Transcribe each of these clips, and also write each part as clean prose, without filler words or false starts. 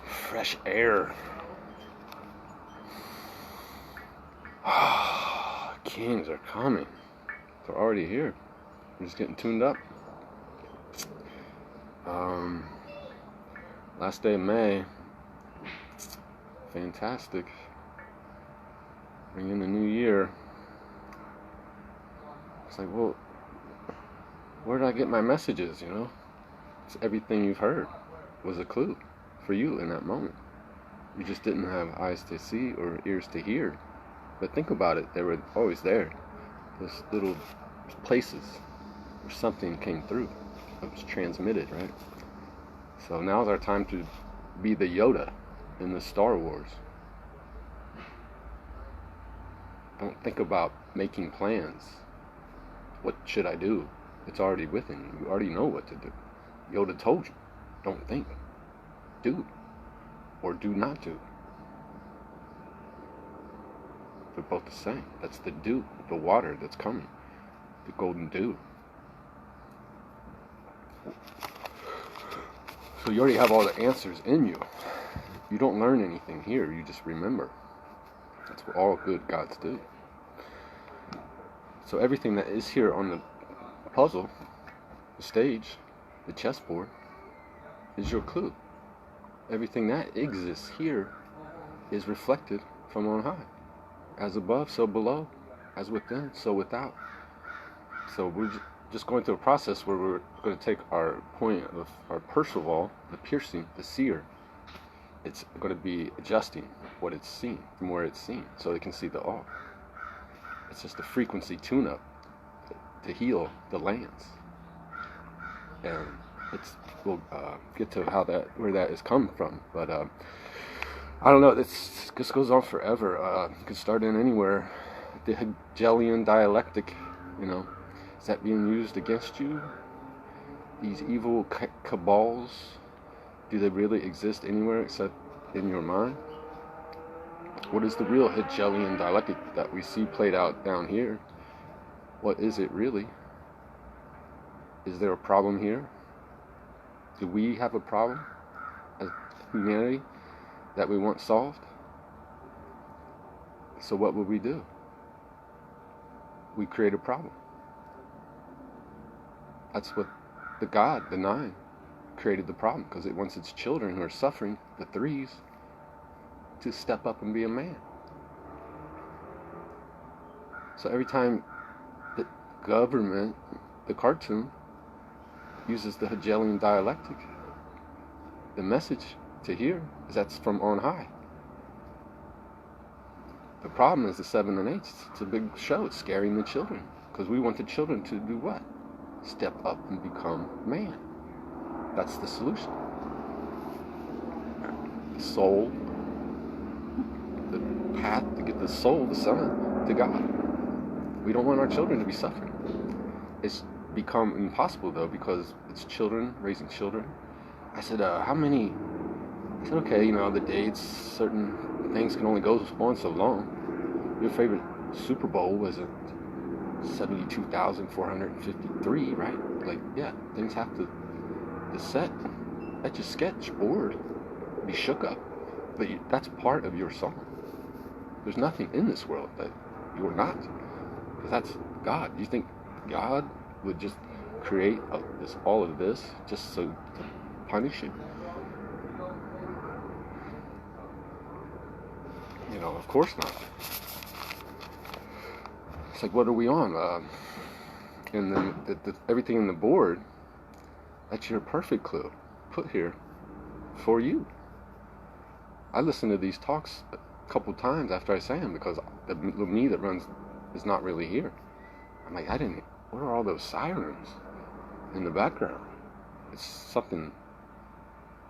Fresh air. Kings are coming. They're already here. We're just getting tuned up. Last day of May. Fantastic. Bring in the new year. It's like, well, where did I get my messages, It's everything you've heard was a clue for you in that moment. You just didn't have eyes to see or ears to hear. But think about it, they were always there. Those little places where something came through. It was transmitted, right? So now's our time to be the Yoda in the Star Wars. Don't think about making plans. What should I do? It's already within you. You already know what to do. Yoda told you. Don't think. Do. Or do not do. They're both the same. That's the dew, the water that's coming. The golden dew. So you already have all the answers in you. You don't learn anything here. You just remember. That's what all good gods do. So everything that is here on the puzzle, the stage, the chessboard, is your clue. Everything that exists here is reflected from on high. As above, so below. As within, so without. So we're just going through a process where we're going to take our point of our Percival, the piercing, the seer. It's going to be adjusting what it's seen from where it's seen so it can see the all. It's just a frequency tune-up to heal the lands. And we'll get to where that is coming from. But I don't know, this goes on forever. You can start in anywhere. The Hegelian dialectic, is that being used against you? These evil cabals, do they really exist anywhere except in your mind? What is the real Hegelian dialectic that we see played out down here? What is it really? Is there a problem here? Do we have a problem as humanity that we want solved? So what would we do? We create a problem. That's what the God, the Nine, created the problem, because it wants its children who are suffering, the threes, to step up and be a man. So every time the government, the cartoon, uses the Hegelian dialectic, the message to hear is that's from on high. The problem is the 7 and 8. It's a big show. It's scaring the children, because we want the children to do what? Step up and become man. That's the solution. The soul, the path to get the soul, the son, to God. We don't want our children to be suffering. It's become impossible, though, because it's children raising children. I said, how many? I said, okay, the dates, certain things can only go on so long. Your favorite Super Bowl was at 72,453, right? Like, yeah, things have to set. Let your sketchboard be shook up. But that's part of your song. There's nothing in this world that you're not. Because that's God. You think God would just create all of this just so to punish you? Of course not. It's like, what are we on? And then everything in the board, that's your perfect clue put here for you. I listened to these talks a couple times after I sang them, because the me that runs is not really here. I'm like, what are all those sirens in the background? It's something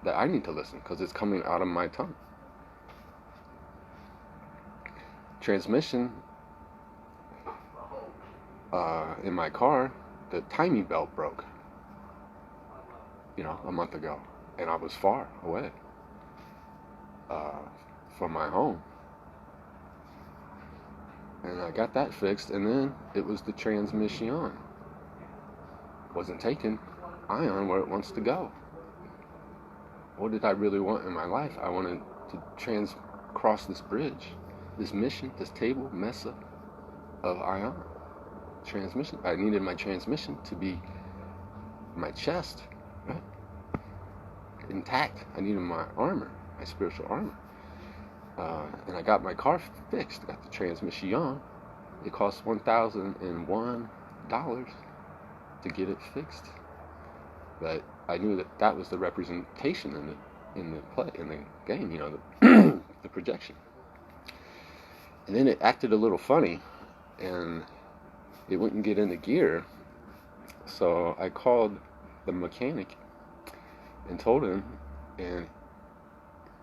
that I need to listen, because it's coming out of my tongue. Transmission, in my car, the timing belt broke, a month ago, and I was far away from my home, and I got that fixed, and then it was the transmission wasn't taken ion where it wants to go. What did I really want in my life? I wanted to cross this bridge, this mission, this table, mesa of ion. Transmission. I needed my transmission to be my chest, right? Intact. I needed my armor, my spiritual armor. And I got my car fixed. Got the transmission. It cost $1,001 to get it fixed. But I knew that was the representation in the game. You know, the projection. And then it acted a little funny, and it wouldn't get into gear. So I called the mechanic and told him, and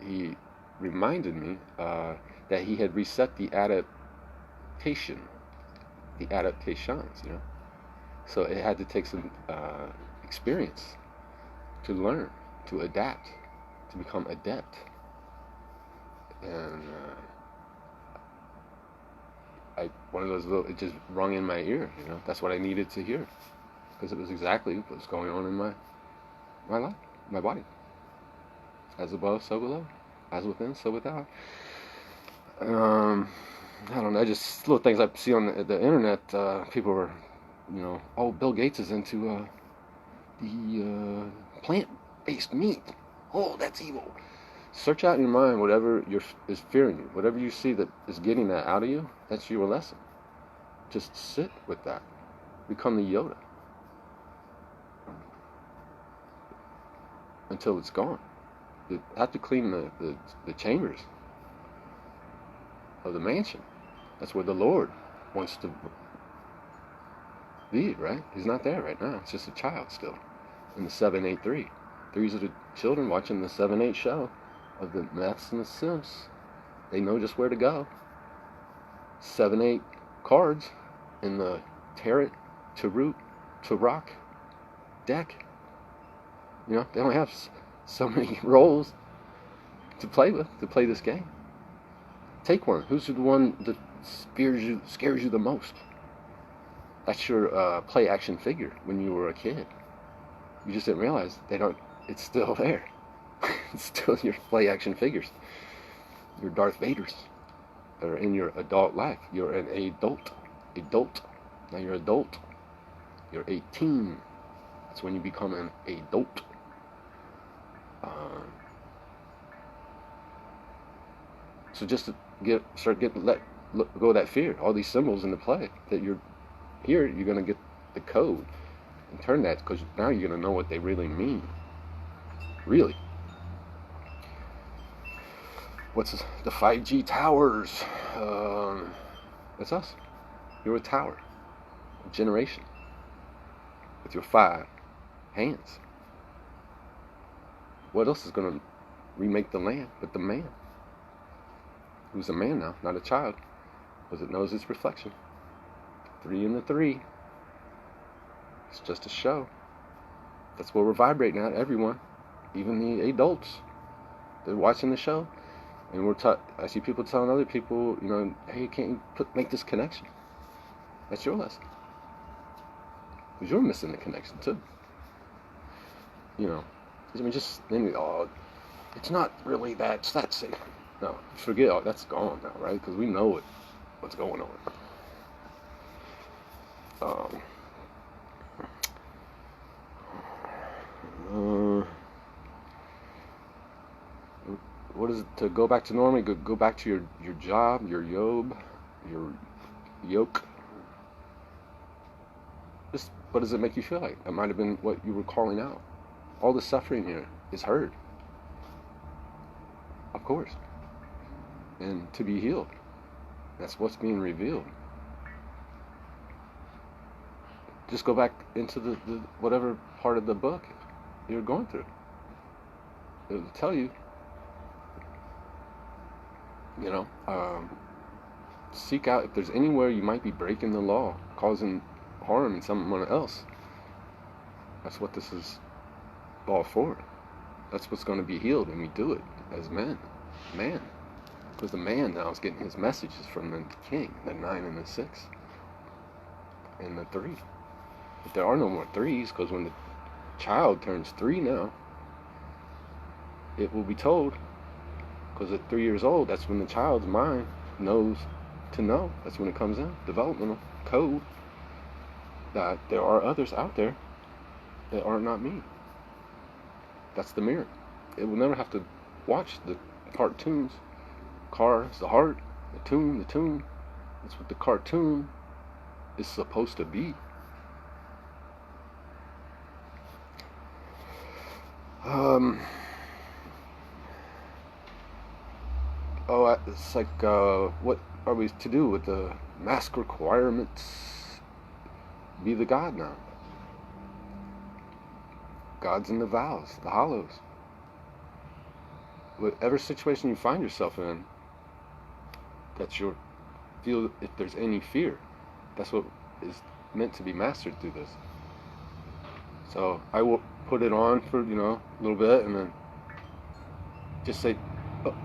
he reminded me that he had reset the adaptations, you know. So it had to take some experience to learn, to adapt, to become adept. And one of those it just rung in my ear, you know. That's what I needed to hear, because it was exactly what was going on in my life, my body. As above, so below. As within, so without. I don't know, just little things I see on the internet. People are, you know, oh, Bill Gates is into the plant-based meat. Oh, that's evil. Search out in your mind whatever is fearing you. Whatever you see that is getting that out of you, that's your lesson. Just sit with that. Become the Yoda. Until it's gone. You have to clean the chambers of the mansion. That's where the Lord wants to be, right? He's not there right now. It's just a child still. In the 783. These are the children watching the 7-8 show of the Mets and the Sims. They know just where to go. 7-8 cards in the Tarot, Tarot deck. You know, they don't have so many roles to play with, to play this game. Take one. Who's the one that scares you the most? That's your play action figure when you were a kid. You just didn't realize it's still there. It's still your play action figures. Your Darth Vaders that are in your adult life. You're an adult. Now you're adult. You're 18. That's when you become an adult. So just to let go of that fear, all these symbols in the play that you're going to get the code and turn that, because now you're going to know what they really mean. Really. What's the 5G towers? That's us. You're a tower, a generation, with your 5 hands. What else is going to remake the land but the man? Who's a man now, not a child, because it knows its reflection. 3 in the 3. It's just a show. That's what we're vibrating at, everyone. Even the adults. They're watching the show. And I see people telling other people, you know, hey, can't you make this connection? That's your lesson. Because you're missing the connection too. You know, I mean, it's not really that, it's that safe. No, forget all that's gone now, right? Because we know what's going on. What is it to go back to normal? Go back to your job, your yoke. Just what does it make you feel like? It might have been what you were calling out. All the suffering here is heard, of course, and to be healed. That's what's being revealed. Just go back into the whatever part of the book you're going through. It'll tell you. You know, seek out if there's anywhere you might be breaking the law, causing harm in someone else. That's what this is all for. That's what's going to be healed when we do it as men. Man. Because the man now is getting his messages from the king, the 9 and the 6. And the 3. But there are no more 3s, because when child turns 3 now, it will be told, because at 3 years old, that's when the child's mind knows to know. That's when it comes in, developmental code, that there are others out there that are not me. That's the mirror. It will never have to watch the cartoons. Car is the heart, the tune. That's what the cartoon is supposed to be. It's like, what are we to do with the mask requirements? Be the God now. God's in the vows, the hollows. Whatever situation you find yourself in, that's your feel. If there's any fear, that's what is meant to be mastered through this. So I will put it on for a little bit, and then just say,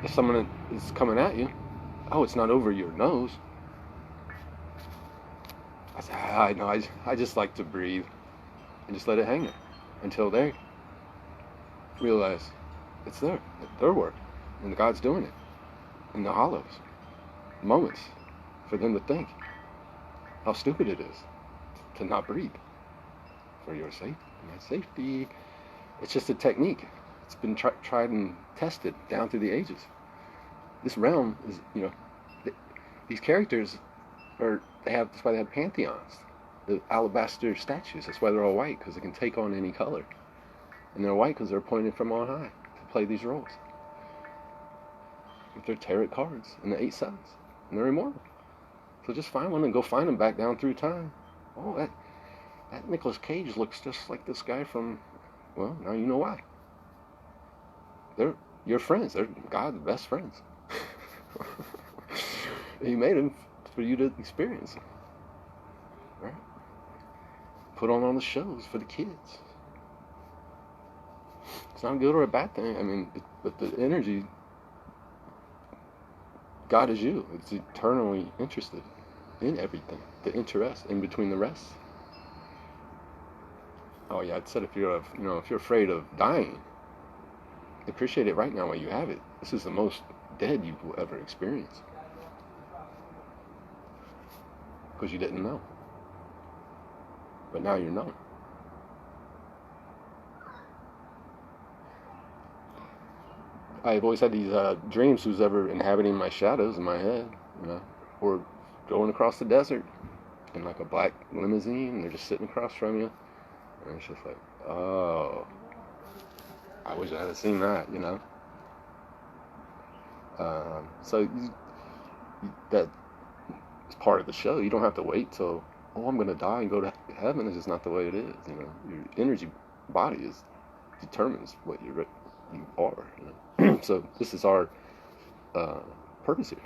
if someone is coming at you, oh, it's not over your nose. I say, I know. I just like to breathe and just let it hang there until they realize it's there, their work, and God's doing it in the hollows, moments for them to think how stupid it is to not breathe for your safety, my safety. It's just a technique. It's been tried and tested down through the ages. This realm is, these characters that's why they have pantheons, the alabaster statues. That's why they're all white, because they can take on any color. And they're white because they're appointed from on high to play these roles. With their tarot cards and the 8 suns. And they're immortal. So just find one and go find them back down through time. Oh, that Nicolas Cage looks just like this guy from, well, now you know why. They're your friends. They're God's best friends. He made them for you to experience. Right? Put on all the shows for the kids. It's not a good or a bad thing. I mean, but the energy, God is you. It's eternally interested in everything. The interest in between the rest. Oh yeah, I said if you're afraid of dying, appreciate it right now while you have it. This is the most dead you will ever experience. Because you didn't know. But now you know. I've always had these dreams who's ever inhabiting my shadows in my head, or going across the desert in like a black limousine, and they're just sitting across from you. And it's just like, oh, I wish I had seen that, So that is part of the show. You don't have to wait till, I'm going to die and go to heaven. It's just not the way it is, Your energy body determines what you are, So this is our purpose here.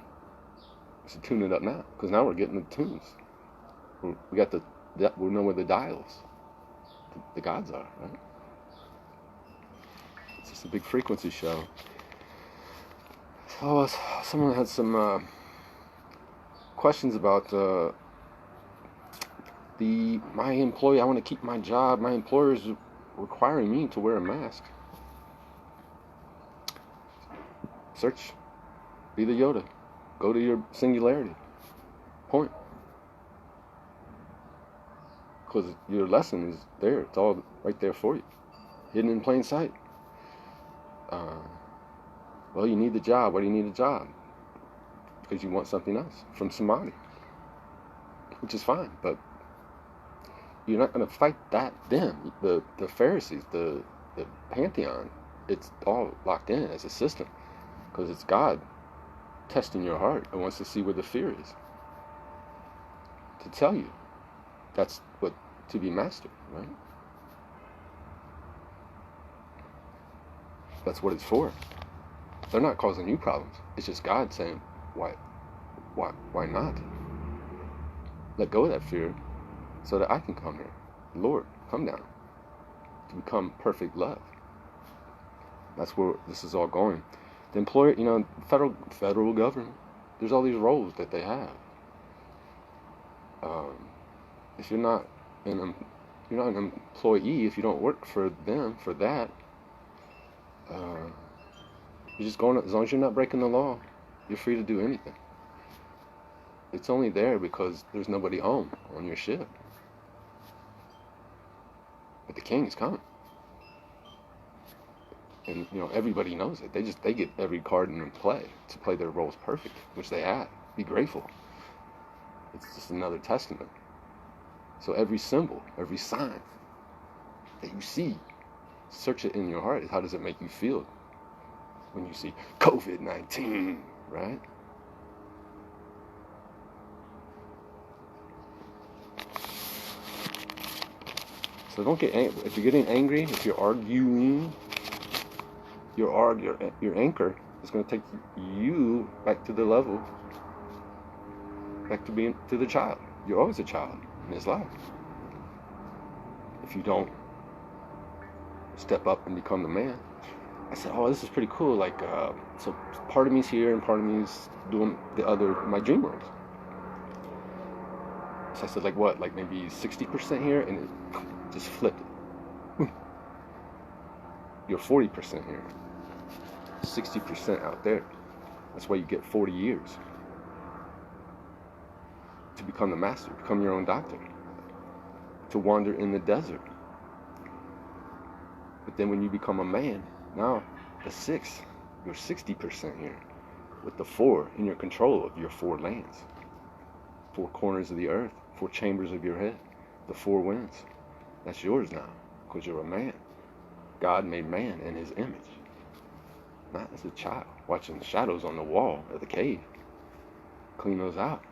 Is to tune it up now, because now we're getting the tunes. We know where the dials, the gods are, right? It's just a big frequency show. So someone had some questions about my employee. I want to keep my job. My employer is requiring me to wear a mask. Search. Be the Yoda. Go to your singularity. Point. Because your lesson is there. It's all right there for you. Hidden in plain sight. Well, you need the job. Why do you need a job? Because you want something else from somebody. Which is fine. But you're not going to fight them. The Pharisees, the pantheon, it's all locked in as a system. Because it's God testing your heart and wants to see where the fear is. To tell you. That's what to be mastered, right? That's what it's for. They're not causing you problems. It's just God saying, why not? Let go of that fear so that I can come here. Lord, come down to become perfect love. That's where this is all going. The employer, federal government, there's all these roles that they have. If you're not in them You're not an employee if you don't work for them for that. You're just going, as long as you're not breaking the law, you're free to do anything. It's only there because there's nobody home on your ship. But the king is coming. And everybody knows it. They get every card in play to play their roles perfect, which they had. Be grateful. It's just another testament. So every symbol, every sign that you see, search it in your heart. How does it make you feel when you see COVID-19, right? So don't get angry. If you're getting angry, if you're arguing, your anchor is going to take you back to the level, back to being to the child. You're always a child in this life. If you don't step up and become the man. I said, oh, this is pretty cool. Like, so part of me's here and part of me's doing my dream world. So I said, like what? Like maybe 60% here, and it just flipped it. You're 40% here. 60% out there. That's why you get 40 years to become the master, become your own doctor, to wander in the desert. But then when you become a man, now the 6, you're 60% here, with the 4 in your control of your 4 lands, 4 corners of the earth, 4 chambers of your head, the 4 winds. That's yours now, because you're a man. God made man in his image. Not as a child, watching the shadows on the wall of the cave. Clean those out.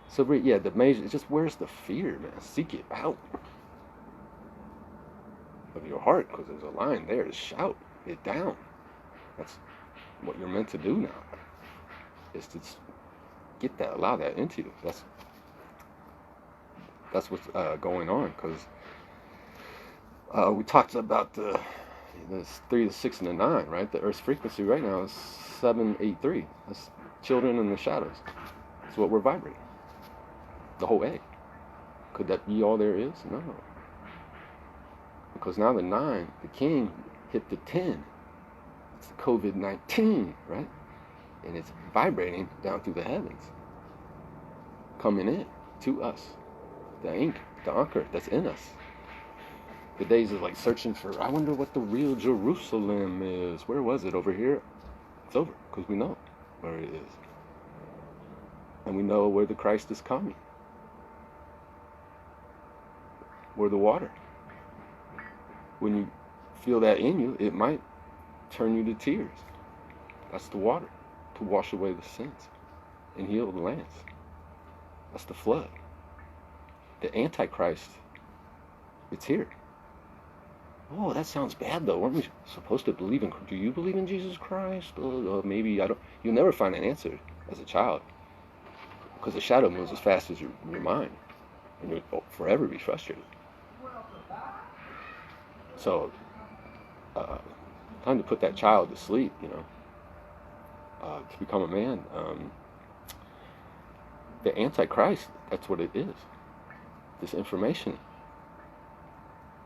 So yeah, the major, just where's the fear, man? Seek it out of your heart, because there's a line there to shout it down. That's what you're meant to do now, is to get that, allow that into you. That's what's going on, because we talked about the 3, the 6, and the 9, right? The Earth's frequency right now is 783. That's children in the shadows. That's what we're vibrating. The whole egg. Could that be all there is? No. Because now the 9, the king, hit the 10. It's the COVID-19, right? And it's vibrating down through the heavens, coming in to us. The anchor that's in us. The days of like searching for, I wonder what the real Jerusalem is. Where was it? Over here? It's over, because we know where it is. And we know where the Christ is coming. Where the water. When you feel that in you, it might turn you to tears. That's the water, to wash away the sins and heal the lands. That's the flood. The Antichrist, it's here. Oh, that sounds bad though. Weren't we supposed to believe in? Do you believe in Jesus Christ? Maybe I don't. You'll never find an answer as a child, because the shadow moves as fast as your mind, and you'll forever be frustrated. So, time to put that child to sleep. To become a man. The Antichrist. That's what it is. This information.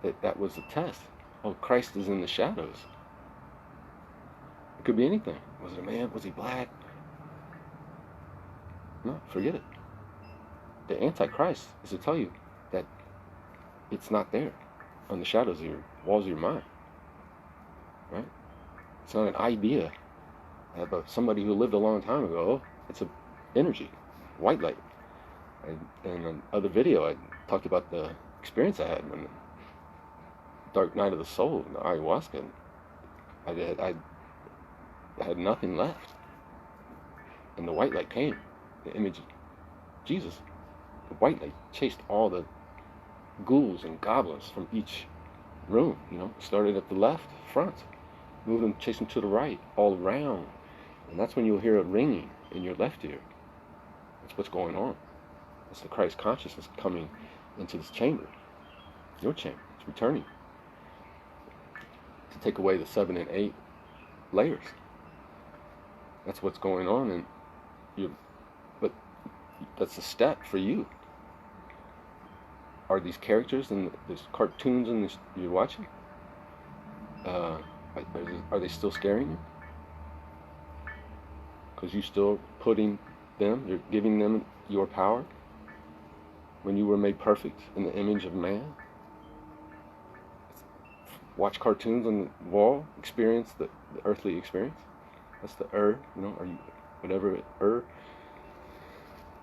That was a test. Oh, Christ is in the shadows. It could be anything. Was it a man? Was he black? No, forget it. The Antichrist is to tell you that it's not there on the shadows of your walls of your mind. Right? It's not an idea about somebody who lived a long time ago. It's an energy, white light. In another video, I talked about the experience I had when dark night of the soul, the ayahuasca. I had nothing left, and the white light came, the image of Jesus. The white light chased all the ghouls and goblins from each room. Started at the left front, moved them, chased them to the right, all around, and that's when you'll hear a ringing in your left ear. That's what's going on. That's the Christ consciousness coming into this chamber, your chamber. It's returning to take away the 7 and 8 layers. That's what's going on, but that's a step for you. Are these characters and these cartoons and you're watching? Are they still scaring you? Because you still putting them, you're giving them your power when you were made perfect in the image of man. Watch cartoons on the wall, experience the earthly experience. That's the or you whatever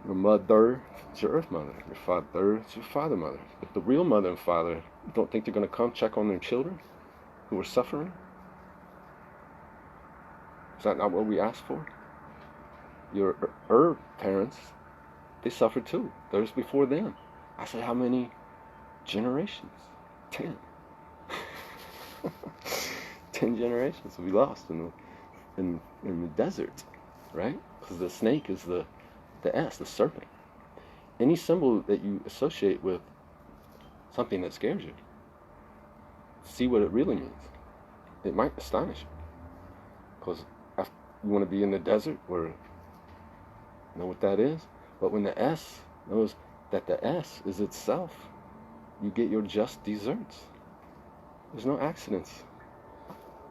your mother, it's your earth mother. Your father, it's your father mother. But the real mother and father, you don't think they're going to come check on their children who are suffering? Is that not what we asked for? Your parents, they suffered too. Those before them. I said, how many generations? 10. 10 generations we lost in the desert, right? Because the snake is the S, the serpent. Any symbol that you associate with something that scares you, see what it really means. It might astonish you. Because you want to be in the desert where you know what that is? But when the S knows that the S is itself, you get your just desserts. There's no accidents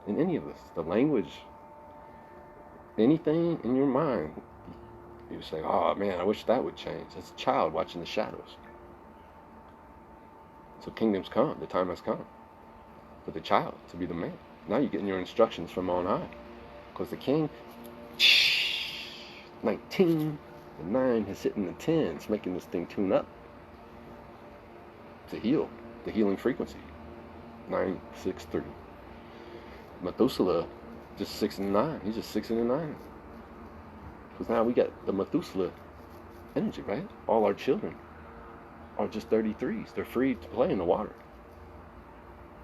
in any of this. The language, anything in your mind, you say, oh man, I wish that would change. It's a child watching the shadows. So kingdoms come, the time has come for the child to be the man. Now you're getting your instructions from on high. Because the king, 19, the 9 is hitting the 10. It's making this thing tune up to heal, the healing frequency. 963. Methuselah, just 6 and 9. He's just 6 and 9. Because now we got the Methuselah energy, right? All our children are just 33s. They're free to play in the water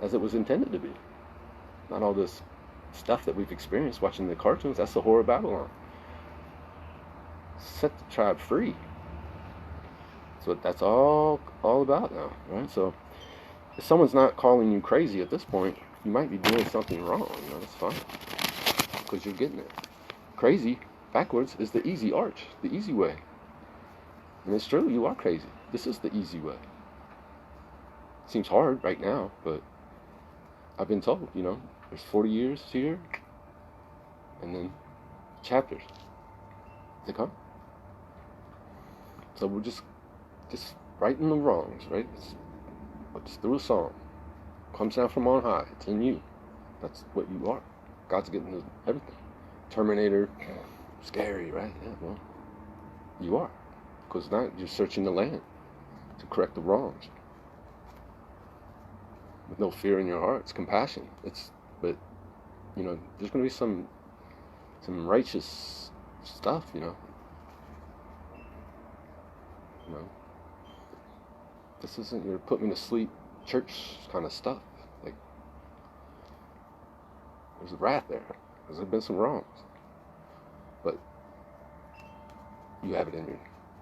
as it was intended to be. Not all this stuff that we've experienced watching the cartoons. That's the Whore of Babylon. Set the tribe free. That's what that's all about now, right? So if someone's not calling you crazy at this point, you might be doing something wrong. That's fine, because you're getting it. Crazy backwards is the easy arch, the easy way. And it's true, you are crazy. This is the easy way. Seems hard right now, but I've been told, there's 40 years here, and then chapters to come. So we're just righting the wrongs, right? It's through a song. Comes down from on high. It's in you. That's what you are. God's getting everything. Terminator, scary, right? Yeah, well, you are. Because now you're searching the land to correct the wrongs. With no fear in your heart. It's compassion. But there's going to be some righteous stuff, This isn't your put me to sleep church kind of stuff. Like, there's wrath there. There's been some wrongs. But you have it in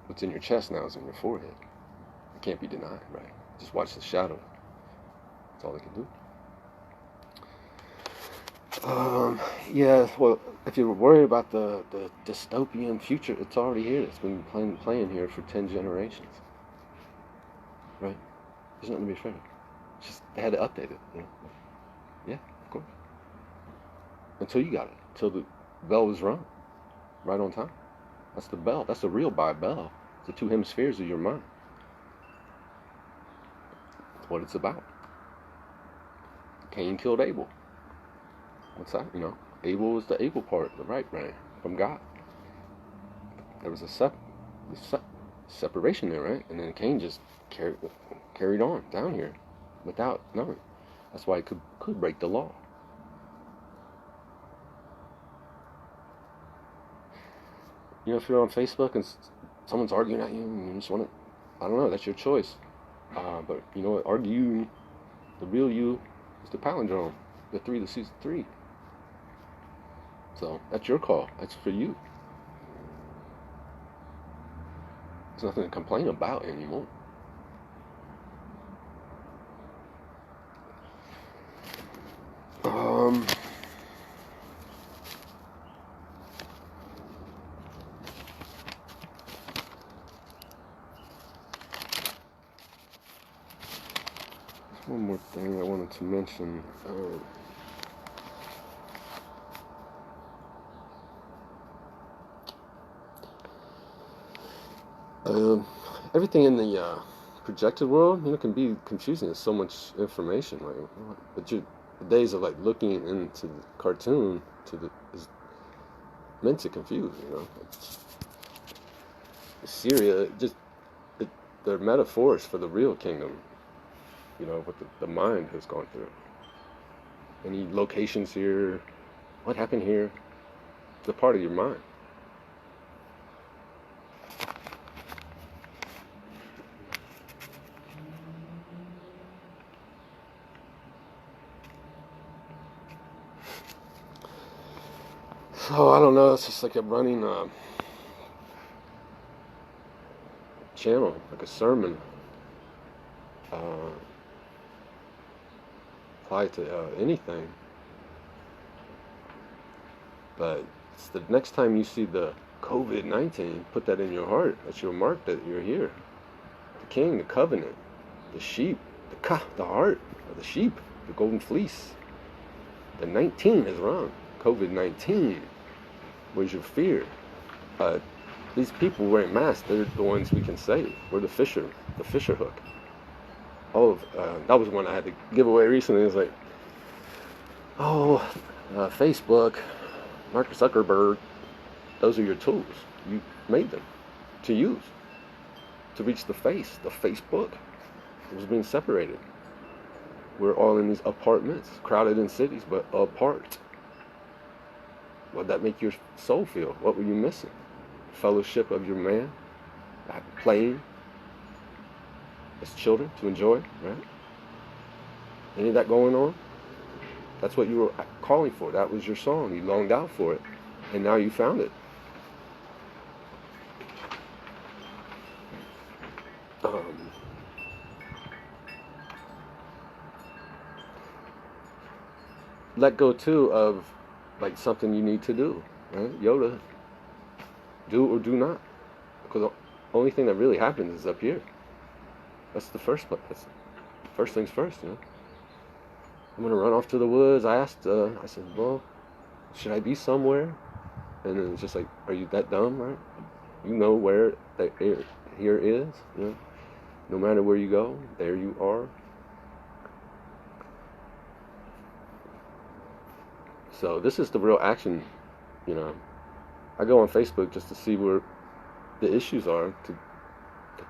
what's in your chest now is in your forehead. It can't be denied, right? Just watch the shadow. That's all they can do. Yeah, well, if you're worried about the dystopian future, it's already here. It's been playing here for 10 generations. Right? There's nothing to be afraid of. It's just they had to update it. Yeah, of course. Until you got it. Until the bell was rung. Right on time. That's the bell. That's the real bell. It's the 2 hemispheres of your mind. That's what it's about. Cain killed Abel. What's that? Abel was the able part, the right brain from God. There was a separation there, right? And then Cain just carried on down here without knowing. That's why he could break the law. If you're on Facebook and someone's arguing at you and you just want to, I don't know, that's your choice. But you know what? Argue, the real you is the palindrome, the 3 that sees 3. So that's your call. That's for you. There's nothing to complain about anymore. One more thing I wanted to mention. Everything in the projected world, can be confusing. There's so much information. But the days of looking into the cartoon is meant to confuse. Syria, they're metaphors for the real kingdom. What the mind has gone through. Any locations here, what happened here, it's a part of your mind. So I don't know, it's just like a running channel, like a sermon. Apply to anything. But it's the next time you see the COVID-19, put that in your heart. That's your mark that you're here. The king, the covenant, the sheep, the heart of the sheep, the golden fleece. The 19 is wrong. COVID-19. Where's your fear? These people wearing masks, they're the ones we can save. We're the fisher hook. That was one I had to give away recently. It was like, Facebook, Mark Zuckerberg, those are your tools. You made them to use, to reach the Facebook. It was being separated. We're all in these apartments, crowded in cities, but apart. What'd that make your soul feel? What were you missing? Fellowship of your man, playing as children to enjoy, right? Any of that going on? That's what you were calling for. That was your song. You longed out for it, and now you found it. Let go too of something you need to do, right? Yoda, do or do not, because the only thing that really happens is up here. That's the first place. That's first things first, I'm gonna run off to the woods. I said, well, should I be somewhere? And then it's just like, are you that dumb, right? You know where that here is, no matter where you go, there you are. So this is the real action, I go on Facebook just to see where the issues are,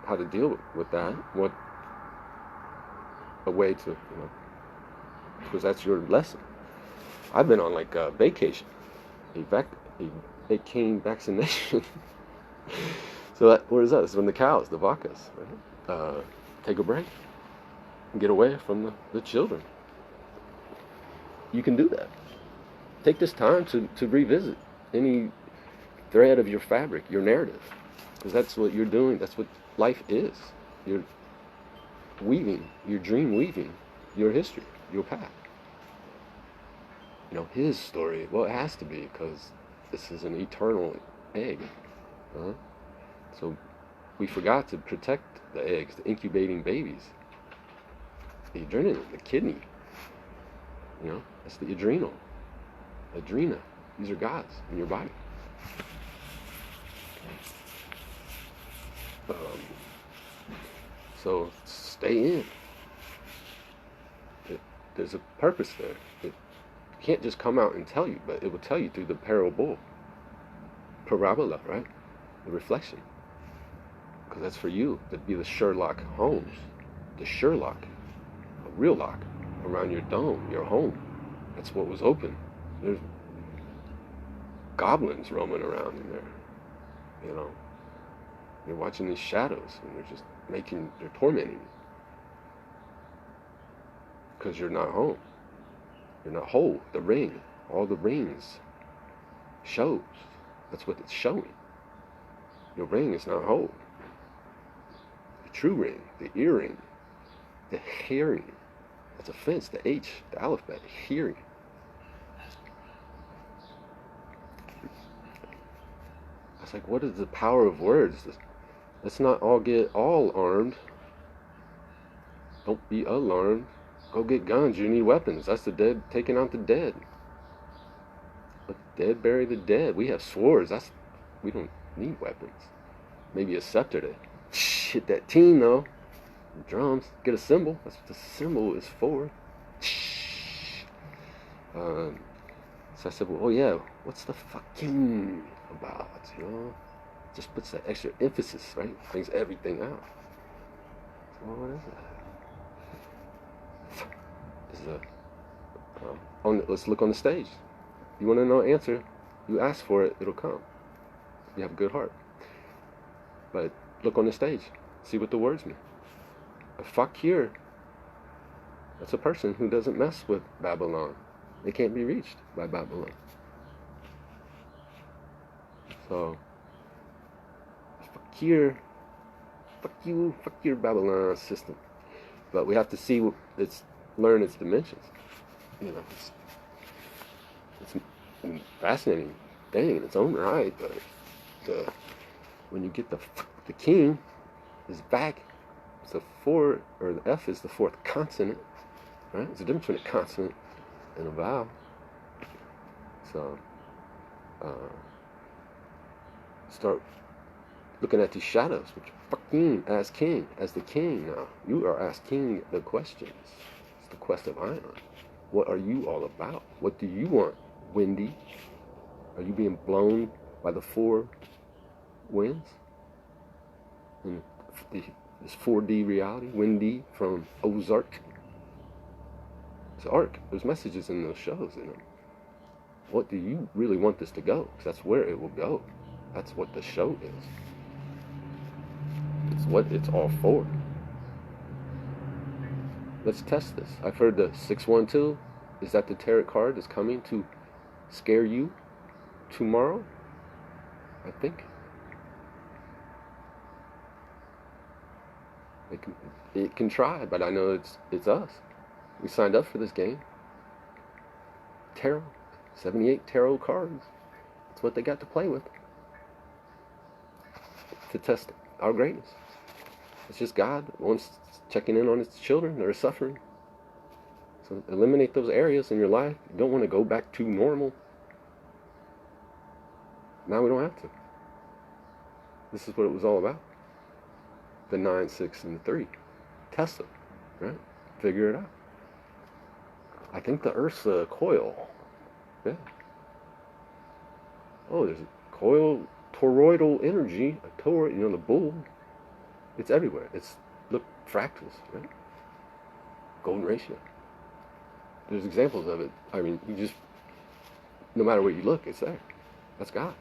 how to deal with that, what a way to, because that's your lesson. I've been on vacation, a cane vaccination. So where is that? It's from the cows, the vacas, right? Take a break and get away from the children. You can do that. Take this time to revisit any thread of your fabric, your narrative, because that's what you're doing. That's what life is. You're weaving, you're dream weaving your history, your path. His story. Well, it has to be, because this is an eternal egg. So we forgot to protect the eggs, the incubating babies. The adrenaline, the kidney. That's the adrenal. Adrena. These are gods in your body. So stay in. There's a purpose there. It can't just come out and tell you, but it will tell you through the parabola, right? The reflection. Because that's for you to be the Sherlock Holmes, the Sherlock, a real lock around your dome, your home. That's what was open. There's goblins roaming around in there, You're watching these shadows, and they're tormenting you. Because you're not home. You're not whole. The ring, all the rings shows. That's what it's showing. Your ring is not whole. The true ring, the earring, the hearing. That's a fence, the H, the alphabet, hearing. It's like, what is the power of words? Let's not all get all armed. Don't be alarmed. Go get guns. You need weapons. That's the dead taking out the dead. Let the dead bury the dead. We have swords. We don't need weapons. Maybe a scepter to hit that team though. Drums. Get a cymbal. That's what the cymbal is for. So I said, well, oh yeah, what's the fucking about? You know, just puts that extra emphasis, right? Brings everything out. So what is that? Let's look on the stage. You want to know an answer? You ask for it, it'll come. You have a good heart. But look on the stage. See what the words mean. A fakir, that's a person who doesn't mess with Babylon. They can't be reached by Babylon. So, fakir, fuck you, fuck your Babylon system. But we have to see learn its dimensions. You know, it's a fascinating thing in its own right. But when you get the king is back, it's the F is the fourth consonant, right? There's a difference between a consonant and a vowel. So start looking at these shadows, which fucking as king, as the king now. You are asking the questions. It's the quest of Ion. What are you all about? What do you want, Wendy? Are you being blown by the four winds? And this 4D reality, Wendy from Ozark. It's Ark. There's messages in those shows, you know. What do you really want this to go? Because that's where it will go. That's what the show is. It's what it's all for. Let's test this. I've heard the 612. Is that the tarot card that's coming to scare you tomorrow? I think. It can try, but I know it's us. We signed up for this game. Tarot. 78 tarot cards. That's what they got to play with. To test our greatness. It's just God wants checking in on his children that are suffering. So eliminate those areas in your life. You don't want to go back to normal. Now we don't have to. This is what it was all about. The 9, 6, and the 3. Test it. Right? Figure it out. I think the Earth's a coil. Yeah. Oh, there's a coil, toroidal energy, the bull. It's everywhere. Look, fractals, right? Golden ratio. There's examples of it. I mean, no matter where you look, it's there. That's God.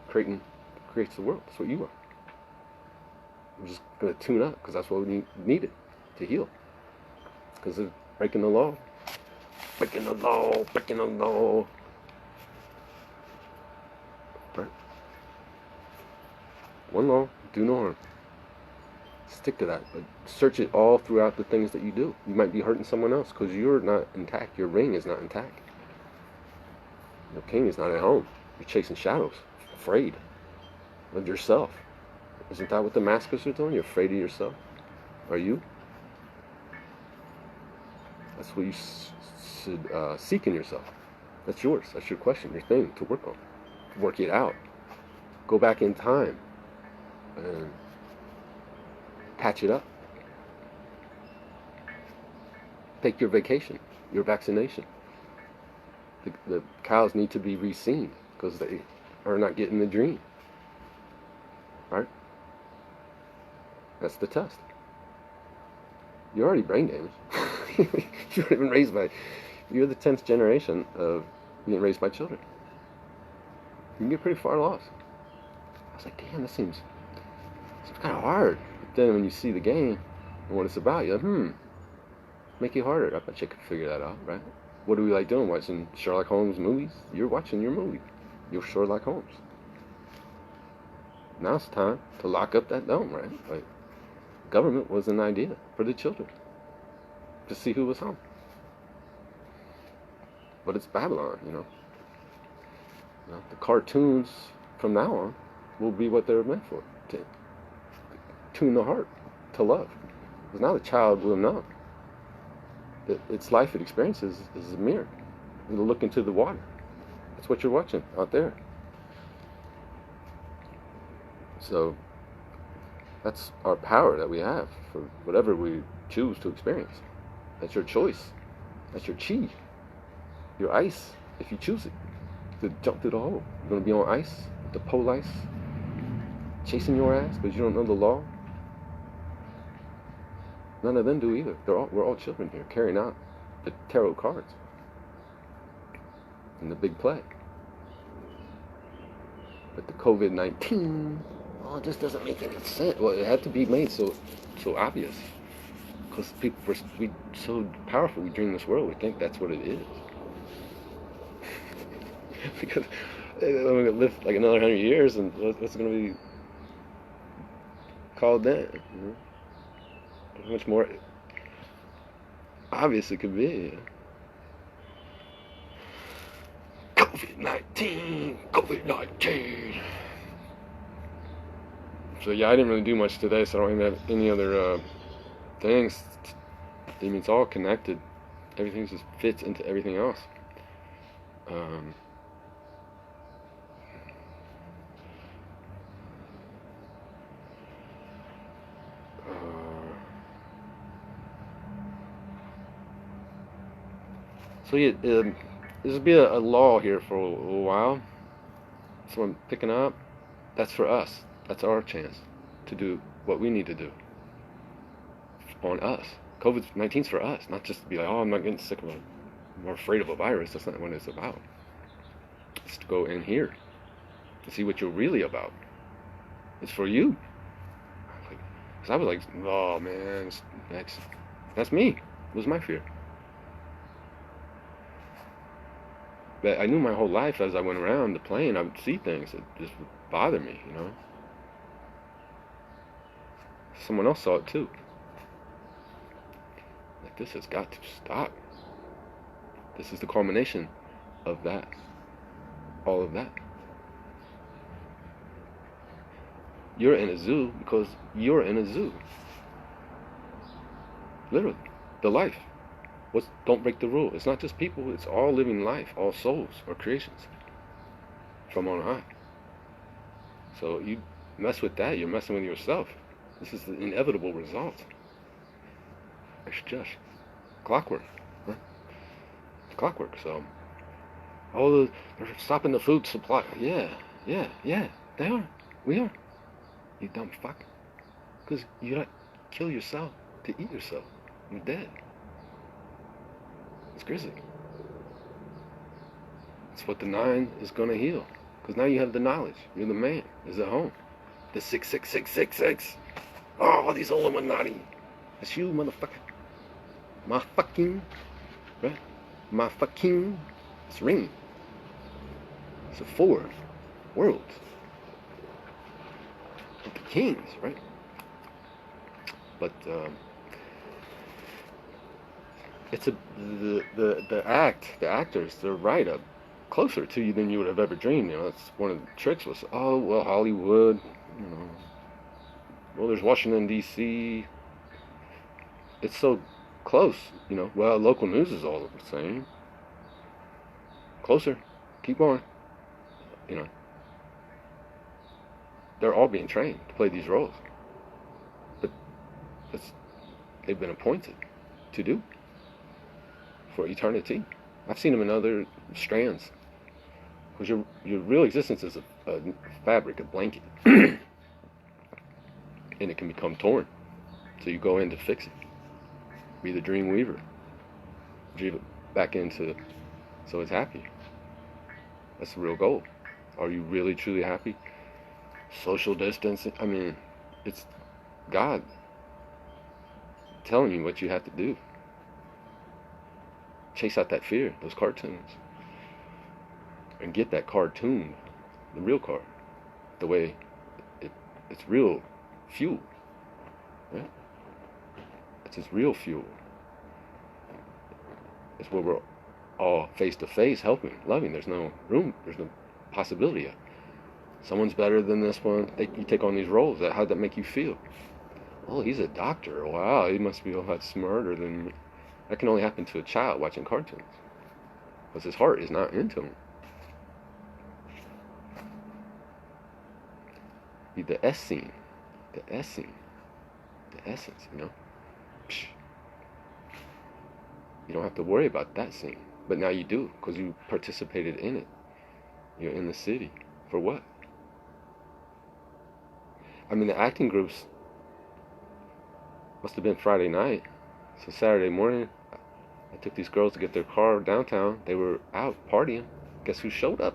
Creates the world. That's what you are. We're just going to tune up because that's what we needed to heal. Because of breaking the law. Breaking the law. Breaking the law. Right? One law, do no harm. Stick to that. But search it all throughout the things that you do. You might be hurting someone else because you're not intact. Your ring is not intact. Your king is not at home. You're chasing shadows. Afraid of yourself. Isn't that what the maskers are doing? You're afraid of yourself. Are you? That's what you should seek in yourself. That's yours. That's your question, your thing to work on. Work it out. Go back in time and patch it up. Take your vacation, your vaccination. The cows need to be re-seen because they are not getting the dream. Right? That's the test. You're already brain damaged. You've already been raised by... You're the 10th generation of being raised by children. You can get pretty far lost. I was like, damn, this seems kind of hard. But then when you see the game and what it's about, you're like, make it harder. I bet you could figure that out, right? What do we like doing? Watching Sherlock Holmes movies? You're watching your movie. You're Sherlock Holmes. Now it's time to lock up that dome, right? Like, government was an idea for the children to see who was home. But it's Babylon, you know. The cartoons from now on will be what they're meant for, to tune the heart to love. Because now the child will know. its life it experiences is a mirror. It'll look into the water. That's what you're watching out there. So that's our power that we have for whatever we choose to experience. That's your choice. That's your chi, your ice, if you choose it, to jump through the hole. You're going to be on ice, the pole ice, chasing your ass because you don't know the law. None of them do either. We're all children here, carrying out the tarot cards and the big play. But the COVID-19, oh, it just doesn't make any sense. Well, it had to be made so obvious. Because people we so powerful, we dream this world, we think that's what it is. Because we're going to live like another 100 years, and what's going to be called then? You know? How much more obvious it could be. COVID-19, COVID-19. So yeah, I didn't really do much today, so I don't even have any other things. I mean, it's all connected. Everything just fits into everything else. So yeah, this will be a law here for a while. So I'm picking up. That's for us. That's our chance to do what we need to do on us. COVID-19's for us, not just to be like, oh, I'm not getting sick of it. I'm more afraid of a virus. That's not what it's about. It's to go in here to see what you're really about. It's for you. Because I was like, oh man, that's me. It was my fear. But I knew my whole life as I went around the plane, I would see things that just would bother me, you know. Someone else saw it too. Like, this has got to stop. This is the culmination of that. All of that. You're in a zoo because you're in a zoo. Literally. The life. Don't break the rule. It's not just people, it's all living life, all souls or creations from on high. So you mess with that, you're messing with yourself. This is the inevitable result. It's just clockwork. Huh? It's clockwork. So, they're stopping the food supply. Yeah, they are. We are. You dumb fuck. Because you don't kill yourself to eat yourself. You're dead. It's crazy. It's what the 9 is going to heal. Because now you have the knowledge. You're the man. Is at home. The 66666. Oh, these Illuminati. That's you, motherfucker. My fucking. Right? My fucking. It's ringing. It's a 4 worlds. Of the kings, right? But, it's the actors, they're right up closer to you than you would have ever dreamed. You know, that's one of the tricks was, oh, well, Hollywood, you know, well, there's Washington, D.C. It's so close, you know. Well, local news is all the same. Closer. Keep going. You know. They're all being trained to play these roles. But they've been appointed to do for eternity. I've seen them in other strands. Because your real existence is a fabric, a blanket. And it can become torn. So you go in to fix it. Be the dream weaver. Dream it back into so it's happy. That's the real goal. Are you really truly happy? Social distancing. I mean, it's God telling you what you have to do. Chase out that fear, those cartoons. And get that cartoon, the real card. The way it's real fuel. Right? It's its real fuel. It's where we're all face to face helping, loving. There's no room, there's no possibility of someone's better than this one. You take on these roles. How'd that make you feel? Oh, he's a doctor. Wow, he must be a lot smarter than me. That can only happen to a child watching cartoons, because his heart is not into them. The S scene, the essence, you know. Psh. You don't have to worry about that scene, but now you do, because you participated in it. You're in the city. For what? I mean, the acting groups must have been Friday night. So Saturday morning, I took these girls to get their car downtown. They were out partying. Guess who showed up?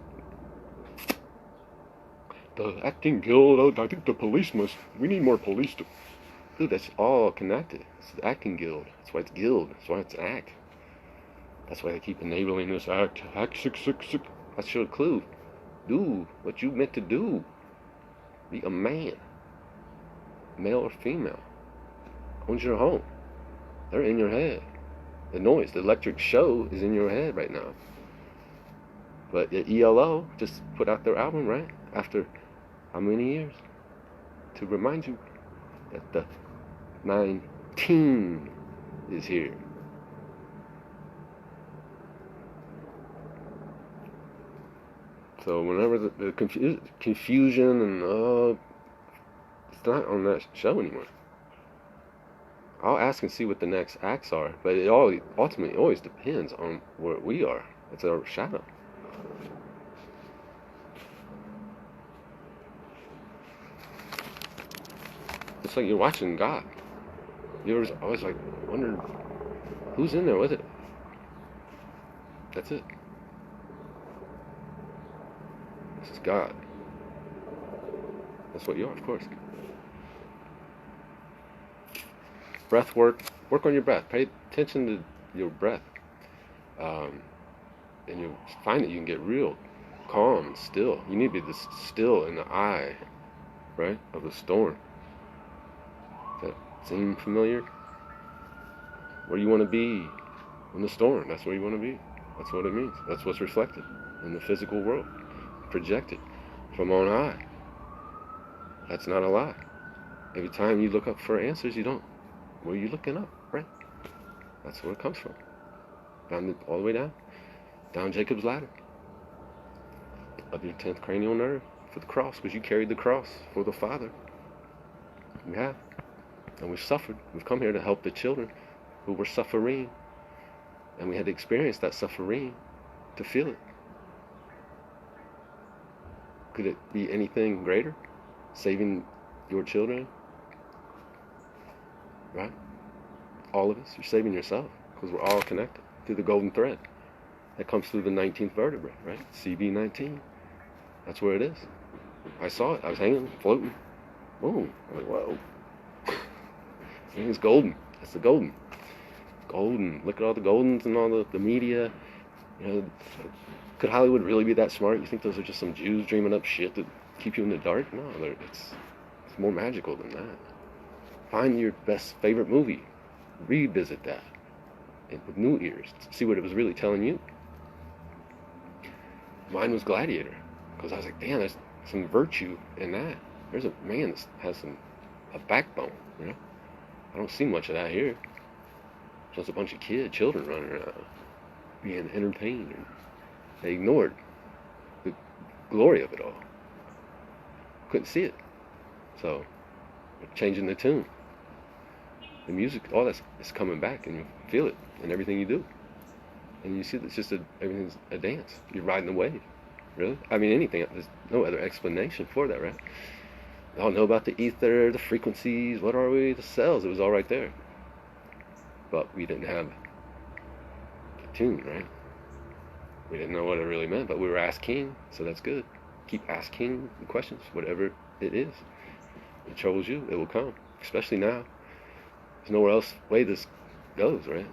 The acting guild. I think the police must. We need more police to. Dude, that's all connected. It's the acting guild. That's why it's guild. That's why it's act. That's why they keep enabling this act. Act 666. That's your clue. Do what you meant to do. Be a man. Male or female. Owns your home. They're in your head. The noise, the electric show is in your head right now. But the ELO just put out their album, right? After how many years? To remind you that the 19 is here. So whenever the confusion and it's not on that show anymore. I'll ask and see what the next acts are, but it ultimately always depends on where we are. It's our shadow. It's like you're watching God. You're always like wondering who's in there with it. That's it. This is God. That's what you are, of course. Breath work. Work on your breath. Pay attention to your breath. And you'll find that you can get real calm and still. You need to be still in the eye, right, of the storm. Does that seem familiar? Where you want to be in the storm. That's where you want to be. That's what it means. That's what's reflected in the physical world. Projected from on high. That's not a lie. Every time you look up for answers, you don't. Where are you looking up, right? That's where it comes from. All the way down. Down Jacob's ladder. Of your 10th cranial nerve. For the cross. Because you carried the cross for the Father. We have. And we've suffered. We've come here to help the children who were suffering. And we had to experience that suffering to feel it. Could it be anything greater? Saving your children? Right? All of us. You're saving yourself. Because we're all connected through the golden thread. That comes through the 19th vertebrae, right? CB19. That's where it is. I saw it. I was hanging, floating. Boom. I'm like, whoa. It's golden. That's the golden. Golden. Look at all the goldens and all the media. You know, could Hollywood really be that smart? You think those are just some Jews dreaming up shit to keep you in the dark? No, it's more magical than that. Find your best favorite movie. Revisit that. And with new ears. See what it was really telling you. Mine was Gladiator. Because I was like, damn, there's some virtue in that. There's a man that has a backbone, you know? I don't see much of that here. Just a bunch of children running around, being entertained. And they ignored the glory of it all. Couldn't see it. So, changing the tune. The music, all that's is coming back, and you feel it in everything you do. And you see that it's just everything's a dance. You're riding the wave. Really? I mean, anything. There's no other explanation for that, right? We all know about the ether, the frequencies, what are we? The cells. It was all right there. But we didn't have the tune, right? We didn't know what it really meant, but we were asking, so that's good. Keep asking the questions, whatever it is. It troubles you, it will come. Especially now. There's nowhere else way this goes, right?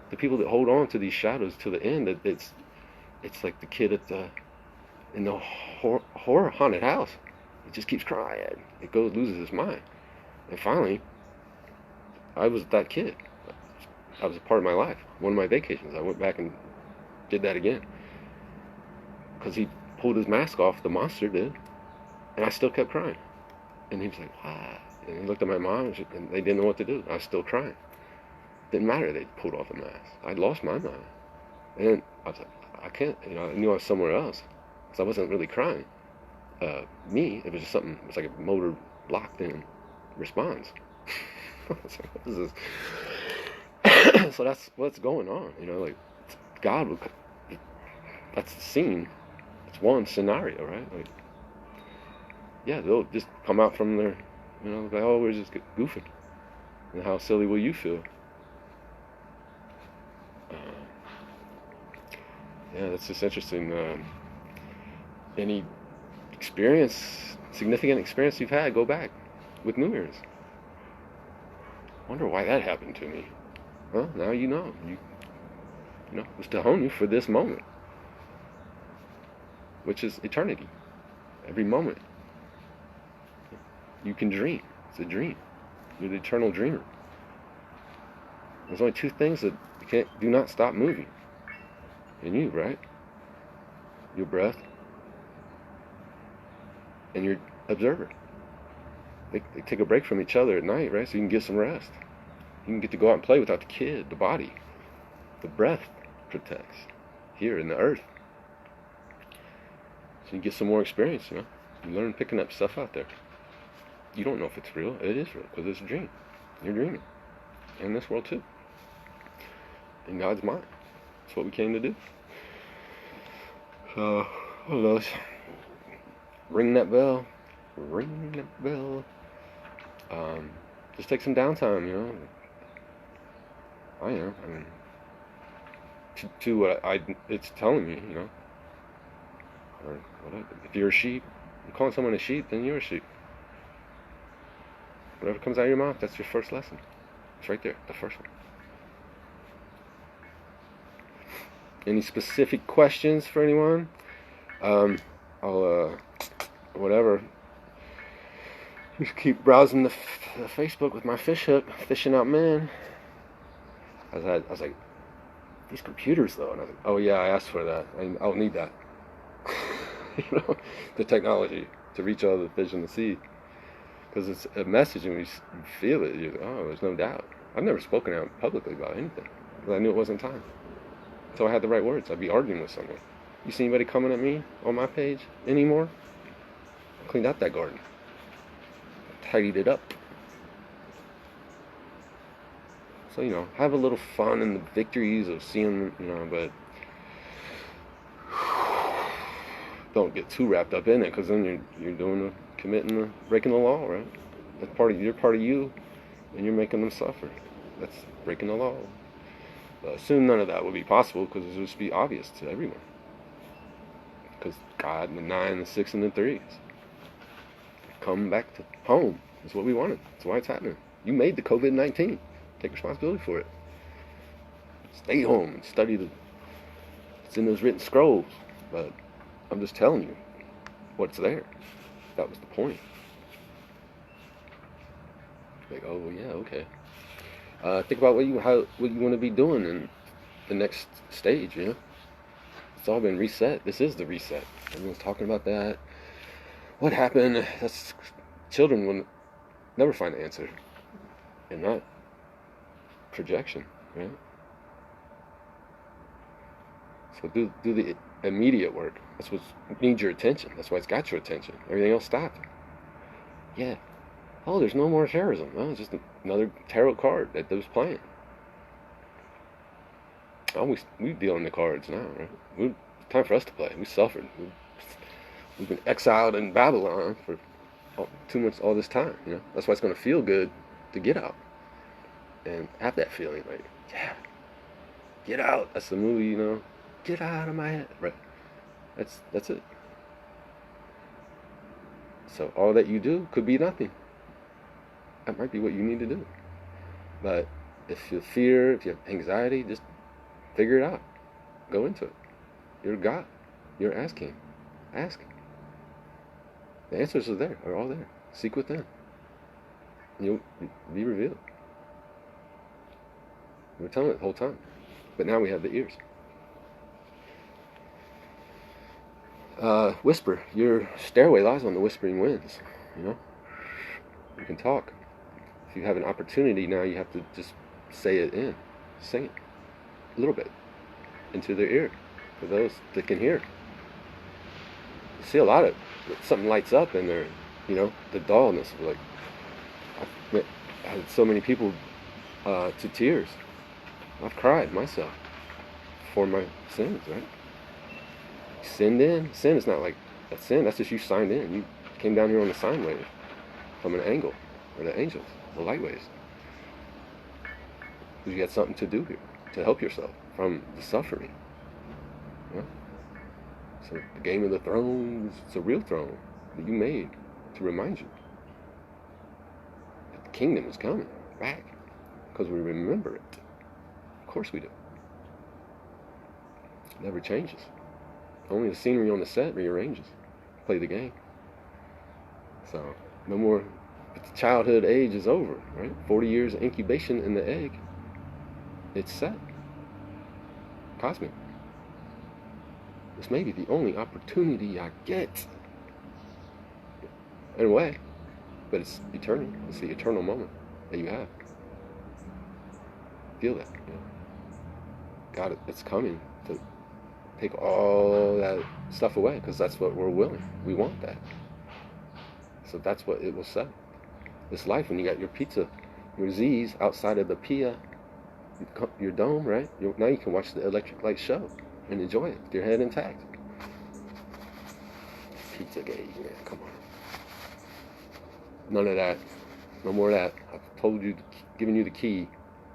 The people that hold on to these shadows to the end, it's like the kid in the horror haunted house. He just keeps crying. It loses his mind. And finally, I was that kid. I was a part of my life. One of my vacations, I went back and did that again. Because he pulled his mask off, the monster did. And I still kept crying. And he was like, wow. And he looked at my mom, and they didn't know what to do. I was still crying. Didn't matter. They pulled off the mask. I lost my mind, and I was like, I can't. I knew I was somewhere else, so I wasn't really crying. It was just something. It was like a motor locked in response. I was like, what is this? So that's what's going on. Like God would. That's the scene. It's one scenario, right? Like, yeah, they'll just come out from their, like, oh, we're just goofing. And how silly will you feel? Yeah, that's just interesting. Any significant experience you've had, go back with New Year's. Wonder why that happened to me. Well, now you know. It's to hone you for this moment, which is eternity. Every moment. You can dream. It's a dream. You're the eternal dreamer. There's only two things that do not stop moving. In you, right? Your breath and your observer. They take a break from each other at night, right? So you can get some rest. You can get to go out and play without the kid, the body. The breath protects here in the earth. So you get some more experience, You learn picking up stuff out there. You don't know if it's real. It is real because it's a dream. You're dreaming. In this world too. In God's mind. That's what we came to do. So, what else? Ring that bell. Ring that bell. Just take some downtime, I am. I mean, to what it's telling me, Or if you're a sheep, you're calling someone a sheep, then you're a sheep. Whatever comes out of your mouth, that's your first lesson. It's right there, the first one. Any specific questions for anyone? I'll whatever. Just keep browsing the Facebook with my fish hook, fishing out men. I was like, these computers though, and I was like, oh yeah, I asked for that. I'll need that. The technology to reach all the fish in the sea. Because it's a message and we feel it. You're like, oh, there's no doubt. I've never spoken out publicly about anything. Because I knew it wasn't time. Until I had the right words. I'd be arguing with someone. You see anybody coming at me on my page anymore? I cleaned out that garden. Tidied it up. So, have a little fun in the victories of seeing, but don't get too wrapped up in it, because then you're breaking the law, right? That's you're part of you, and you're making them suffer. That's breaking the law. Soon none of that will be possible, because it will just be obvious to everyone. Because God and the 9, the 6, and the 3s come back to home. That's what we wanted. That's why it's happening. You made the COVID-19. Take responsibility for it. Stay home and study it's in those written scrolls. But I'm just telling you what's there. That was the point. Like, oh yeah, okay. Think about what you want to be doing in the next stage. It's all been reset. This is the reset. Everyone's talking about that. What happened? Children will never find the answer in that projection, right? So do the immediate work. That's what needs your attention. That's why it's got your attention. Everything else stopped. Yeah. Oh, there's no more terrorism. No, it's just another tarot card that was playing. Oh, we deal in the cards now, right? It's time for us to play. We suffered. We've been exiled in Babylon for all this time. That's why it's going to feel good to get out and have that feeling like, yeah, get out. That's the movie, Get out of my head. Right. That's it. So all that you do could be nothing. That might be what you need to do. But if you fear, if you have anxiety, just figure it out. Go into it. You're God. You're asking. Ask. The answers are all there. Seek within. You'll be revealed. We were telling it the whole time. But now we have the ears. Whisper. Your stairway lies on the whispering winds. You can talk. If you have an opportunity now, you have to just say it in, sing it a little bit into their ear for those that can hear. You see a lot of something lights up in their, the dullness of like, I had so many people to tears. I've cried myself for my sins, right? Sinned in. Sin is not like a sin. That's just you signed in. You came down here on the sine wave from an angle, or the angels, the light waves. Because you got something to do here to help yourself from the suffering. Yeah? So the game of the throne, it's a real throne that you made to remind you that the kingdom is coming back because we remember it. Of course we do. It never changes. Only the scenery on the set rearranges. Play the game. So no more. But the childhood age is over, right? 40 years of incubation in the egg. It's set. Cosmic. This may be the only opportunity I get. In a way. But it's eternal. It's the eternal moment that you have. Feel that. God, it's coming to take all that stuff away because that's what we're willing. We want that. So that's what it will set. This life, when you got your pizza, your Z's outside of the Pia, your dome, right? Now you can watch the electric light show and enjoy it with your head intact. Pizza gate, man, come on. None of that. No more of that. I've told you, giving you the key.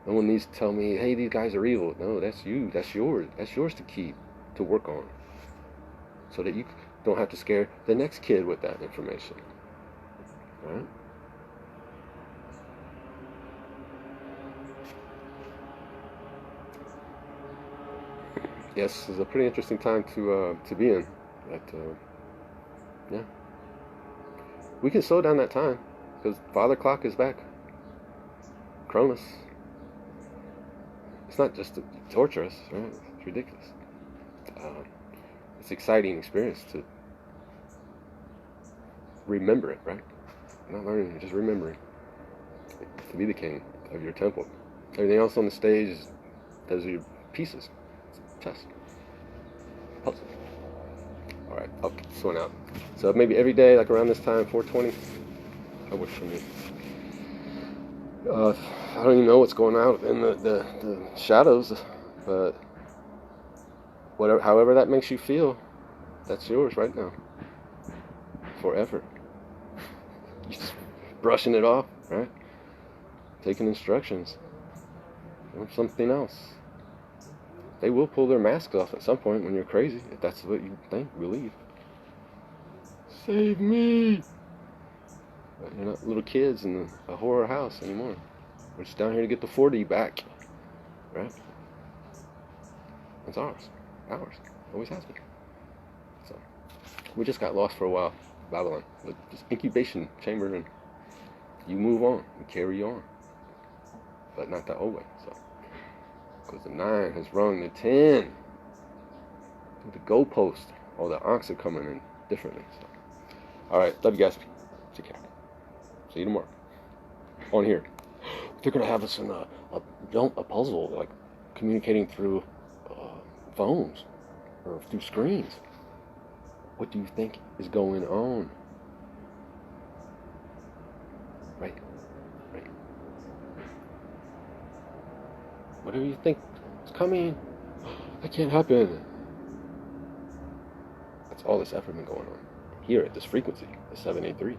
No one needs to tell me, hey, these guys are evil. No, that's you. That's yours. That's yours to keep, to work on. So that you don't have to scare the next kid with that information. Right? Yes, it's a pretty interesting time to be in. But yeah, we can slow down that time because Father Clock is back. Cronus. It's not just to torture us, right? It's ridiculous. It's an exciting experience to remember it, right? Not learning, just remembering to be the king of your temple. Everything else on the stage, those are your pieces. Chess. Puzzle. Alright, I'll get this one out. So maybe every day, like around this time, 4:20, I wish for me. I don't even know what's going on in the shadows, but whatever, however that makes you feel, that's yours right now. Forever. You're just brushing it off, right? Taking instructions from something else. They will pull their masks off at some point when you're crazy, if that's what you think, believe. Save me! But you're not little kids in a horror house anymore. We're just down here to get the 4D back, right? It's ours. Ours. Always has been. So, we just got lost for a while, Babylon. With this incubation chamber, and you move on, you carry on. But not that old way, so. Because the 9 has rung the 10. The goalpost. All the ankhs are coming in differently. So. Alright, love you guys. Take care. See you tomorrow. On here. They're going to have us in a puzzle, like communicating through phones or through screens. What do you think is going on? Right? Right. Whatever you think is coming, that can't happen. That's all this effort been going on. Here at this frequency, the 783.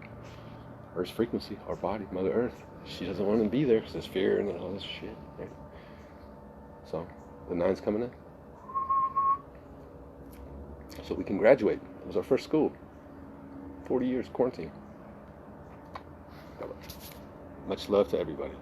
Earth's frequency, our body, Mother Earth. She doesn't want to be there because there's fear and all this shit, right? So, the 9's coming in. So we can graduate. It was our first school. 40 years quarantine. Much love to everybody.